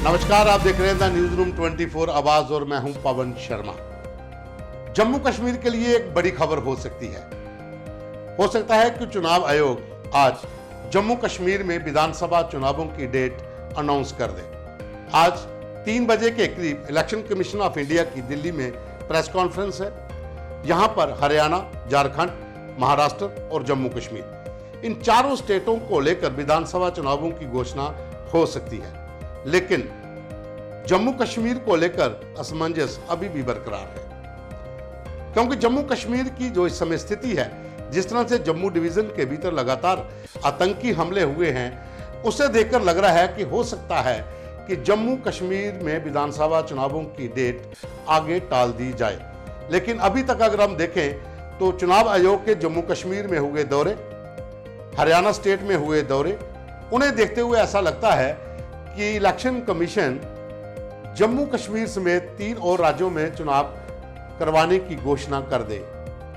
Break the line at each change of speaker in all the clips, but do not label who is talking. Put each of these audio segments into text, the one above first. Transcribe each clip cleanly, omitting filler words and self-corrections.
नमस्कार, आप देख रहे हैं द न्यूज रूम 24 आवाज और मैं हूं पवन शर्मा। जम्मू कश्मीर के लिए एक बड़ी खबर हो सकती है। हो सकता है कि चुनाव आयोग आज जम्मू कश्मीर में विधानसभा चुनावों की डेट अनाउंस कर दे। आज 3 बजे के करीब इलेक्शन कमीशन ऑफ इंडिया की दिल्ली में प्रेस कॉन्फ्रेंस है। यहां पर हरियाणा, झारखंड, महाराष्ट्र और जम्मू कश्मीर, इन चारों स्टेटों को लेकर विधानसभा चुनावों की घोषणा हो सकती है। लेकिन जम्मू कश्मीर को लेकर असमंजस अभी भी बरकरार है, क्योंकि जम्मू कश्मीर की जो इस समय स्थिति है, जिस तरह से जम्मू डिवीजन के भीतर लगातार आतंकी हमले हुए हैं, उसे देखकर लग रहा है कि हो सकता है कि जम्मू कश्मीर में विधानसभा चुनावों की डेट आगे टाल दी जाए। लेकिन अभी तक अगर हम देखें तो चुनाव आयोग के जम्मू कश्मीर में हुए दौरे, हरियाणा स्टेट में हुए दौरे, उन्हें देखते हुए ऐसा लगता है कि इलेक्शन कमीशन जम्मू कश्मीर समेत 3 और राज्यों में चुनाव करवाने की घोषणा कर दे।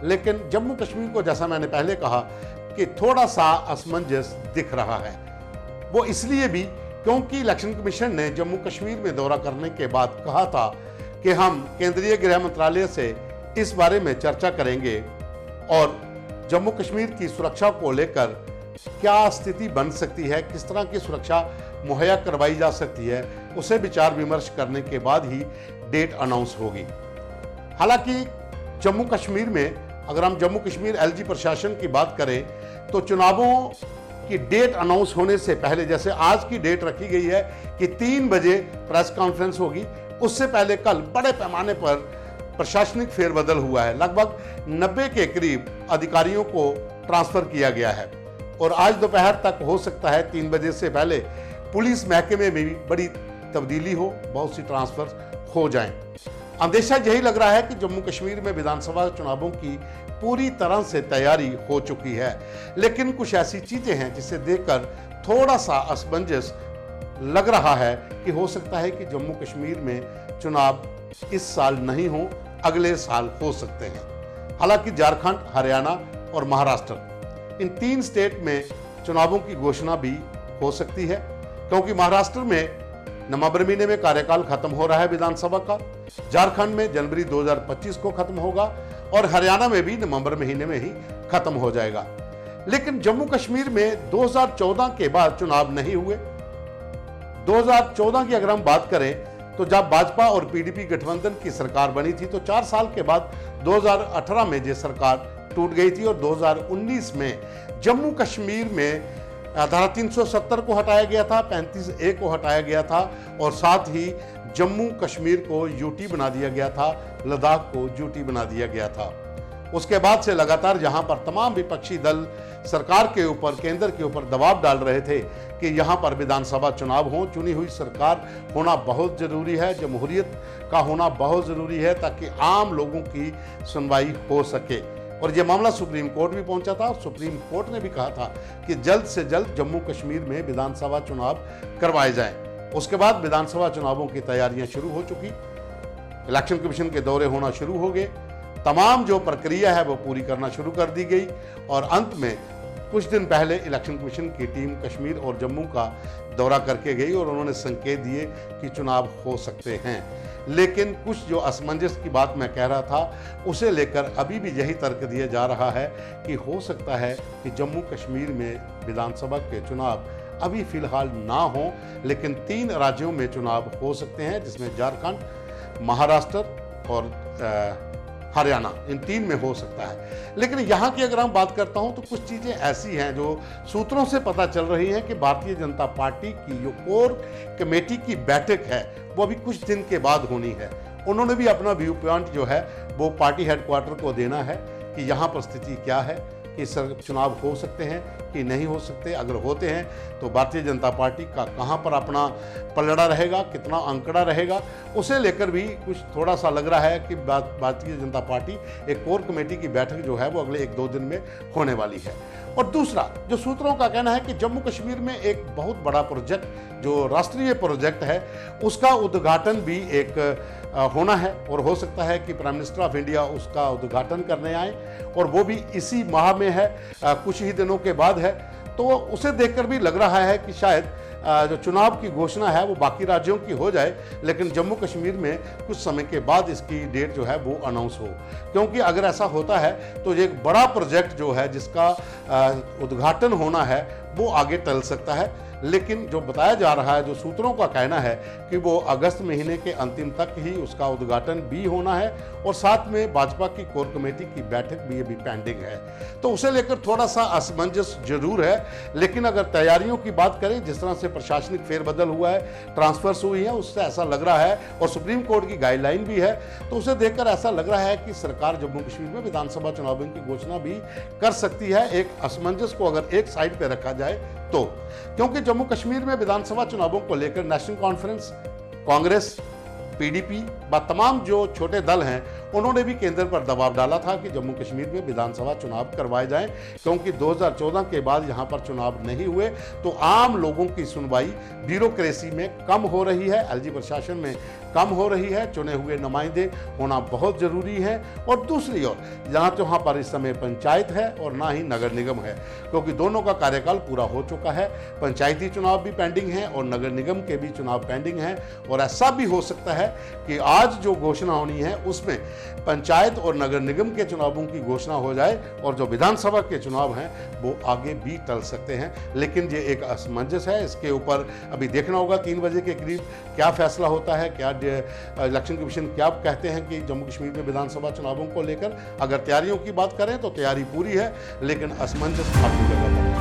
लेकिन जम्मू कश्मीर को, जैसा मैंने पहले कहा, कि थोड़ा सा असमंजस दिख रहा है। वो इसलिए भी क्योंकि इलेक्शन कमीशन ने जम्मू कश्मीर में दौरा करने के बाद कहा था कि हम केंद्रीय गृह मंत्रालय से इस बारे में चर्चा करेंगे और जम्मू कश्मीर की सुरक्षा को लेकर क्या स्थिति बन सकती है, किस तरह की सुरक्षा मुहैया करवाई जा सकती है, उसे विचार विमर्श करने के बाद ही डेट अनाउंस होगी। हालांकि जम्मू कश्मीर में, अगर हम जम्मू कश्मीर एलजी प्रशासन की बात करें तो चुनावों की डेट अनाउंस होने से पहले, जैसे आज की डेट रखी गई है कि 3 बजे प्रेस कॉन्फ्रेंस होगी, उससे पहले कल बड़े पैमाने पर प्रशासनिक फेरबदल हुआ है। लगभग 90 के करीब अधिकारियों को ट्रांसफर किया गया है और आज दोपहर तक हो सकता है 3 बजे से पहले पुलिस महकमे में भी बड़ी तब्दीली हो, बहुत सी ट्रांसफर हो जाएं। अंदेशा यही लग रहा है कि जम्मू कश्मीर में विधानसभा चुनावों की पूरी तरह से तैयारी हो चुकी है। लेकिन कुछ ऐसी चीजें हैं जिसे देखकर थोड़ा सा असमंजस लग रहा है कि हो सकता है कि जम्मू कश्मीर में चुनाव इस साल नहीं हो, अगले साल हो सकते हैं। हालांकि झारखंड, हरियाणा और महाराष्ट्र, इन 3 स्टेट में चुनावों की घोषणा भी हो सकती है, क्योंकि महाराष्ट्र में नवंबर महीने में कार्यकाल खत्म हो रहा है विधानसभा का, झारखंड में जनवरी 2025 को खत्म होगा और हरियाणा में भी नवंबर महीने में ही खत्म हो जाएगा। लेकिन जम्मू कश्मीर में 2014 के बाद चुनाव नहीं हुए। 2014 की अगर हम बात करें तो जब भाजपा और पीडीपी गठबंधन की सरकार बनी थी तो 4 साल के बाद 2018 में ये सरकार टूट गई थी और 2019 में जम्मू कश्मीर में धारा 370 को हटाया गया था, 35A को हटाया गया था और साथ ही जम्मू कश्मीर को यूटी बना दिया गया था, लद्दाख को यूटी बना दिया गया था। उसके बाद से लगातार यहां पर तमाम विपक्षी दल सरकार के ऊपर, केंद्र के ऊपर दबाव डाल रहे थे कि यहां पर विधानसभा चुनाव हो, चुनी हुई सरकार होना बहुत जरूरी है, जमहूरियत का होना बहुत जरूरी है, ताकि आम लोगों की सुनवाई हो सके। और यह मामला सुप्रीम कोर्ट भी पहुंचा था। सुप्रीम कोर्ट ने भी कहा था कि जल्द से जल्द जम्मू कश्मीर में विधानसभा चुनाव करवाए जाएं। उसके बाद विधानसभा चुनावों की तैयारियां शुरू हो चुकी, इलेक्शन कमीशन के दौरे होना शुरू हो गए, तमाम जो प्रक्रिया है वो पूरी करना शुरू कर दी गई और अंत में कुछ दिन पहले इलेक्शन कमीशन की टीम कश्मीर और जम्मू का दौरा करके गई और उन्होंने संकेत दिए कि चुनाव हो सकते हैं। लेकिन कुछ जो असमंजस की बात मैं कह रहा था, उसे लेकर अभी भी यही तर्क दिया जा रहा है कि हो सकता है कि जम्मू कश्मीर में विधानसभा के चुनाव अभी फिलहाल ना हो, लेकिन 3 राज्यों में चुनाव हो सकते हैं, जिसमें झारखंड, महाराष्ट्र और हरियाणा, इन 3 में हो सकता है। लेकिन यहाँ की अगर हम बात करता हूँ तो कुछ चीज़ें ऐसी हैं जो सूत्रों से पता चल रही हैं कि भारतीय जनता पार्टी की जो कोर कमेटी की बैठक है वो अभी कुछ दिन के बाद होनी है। उन्होंने भी अपना व्यू पॉइंट जो है वो पार्टी हेडक्वार्टर को देना है कि यहाँ पर स्थिति क्या है, कि चुनाव हो सकते हैं कि नहीं हो सकते, अगर होते हैं तो भारतीय जनता पार्टी का कहां पर अपना पलड़ा रहेगा, कितना आंकड़ा रहेगा, उसे लेकर भी कुछ थोड़ा सा लग रहा है कि भारतीय जनता पार्टी एक कोर कमेटी की बैठक जो है वो अगले 1-2 दिन में होने वाली है। और दूसरा जो सूत्रों का कहना है कि जम्मू कश्मीर में एक बहुत बड़ा प्रोजेक्ट जो राष्ट्रीय प्रोजेक्ट है उसका उद्घाटन भी एक होना है और हो सकता है कि प्राइम मिनिस्टर ऑफ इंडिया उसका उद्घाटन करने आए और वो भी इसी माह में है, कुछ ही दिनों के बाद है। तो उसे देखकर भी लग रहा है कि शायद जो चुनाव की घोषणा है वो बाकी राज्यों की हो जाए, लेकिन जम्मू कश्मीर में कुछ समय के बाद इसकी डेट जो है वो अनाउंस हो। क्योंकि अगर ऐसा होता है तो एक बड़ा प्रोजेक्ट जो है जिसका उद्घाटन होना है वो आगे टल सकता है। लेकिन जो बताया जा रहा है, जो सूत्रों का कहना है कि वो अगस्त महीने के अंतिम तक ही उसका उद्घाटन भी होना है और साथ में भाजपा की कोर कमेटी की बैठक भी अभी पेंडिंग है। तो उसे लेकर थोड़ा सा असमंजस जरूर है। लेकिन अगर तैयारियों की बात करें, जिस तरह से प्रशासनिक फेरबदल हुआ है, ट्रांसफर्स हुई है, उससे ऐसा लग रहा है और सुप्रीम कोर्ट की गाइडलाइन भी है, तो उसे देखकर ऐसा लग रहा है कि सरकार जम्मू कश्मीर में विधानसभा चुनावों की घोषणा भी कर सकती है, एक असमंजस को अगर एक साइड पर रखा जाए तो। क्योंकि जम्मू कश्मीर में विधानसभा चुनावों को लेकर नेशनल कॉन्फ्रेंस, कांग्रेस, पीडीपी व तमाम जो छोटे दल हैं उन्होंने भी केंद्र पर दबाव डाला था कि जम्मू कश्मीर में विधानसभा चुनाव करवाए जाएं, क्योंकि 2014 के बाद यहां पर चुनाव नहीं हुए तो आम लोगों की सुनवाई ब्यूरोक्रेसी में कम हो रही है, एलजी प्रशासन में कम हो रही है। चुने हुए नुमाइंदे होना बहुत जरूरी है। और दूसरी ओर जहां पर इस समय पंचायत है और ना ही नगर निगम है, क्योंकि दोनों का कार्यकाल पूरा हो चुका है। पंचायती चुनाव भी पेंडिंग है और नगर निगम के भी चुनाव पेंडिंग है। और ऐसा भी हो सकता है कि आज जो घोषणा होनी है उसमें पंचायत और नगर निगम के चुनावों की घोषणा हो जाए और जो विधानसभा के चुनाव हैं वो आगे भी टल सकते हैं। लेकिन ये एक असमंजस है, इसके ऊपर अभी देखना होगा 3 बजे के करीब क्या फैसला होता है, क्या इलेक्शन कमीशन क्या कहते हैं कि जम्मू कश्मीर में विधानसभा चुनावों को लेकर। अगर तैयारियों की बात करें तो तैयारी पूरी है, लेकिन असमंजस अपनी जगह पर है।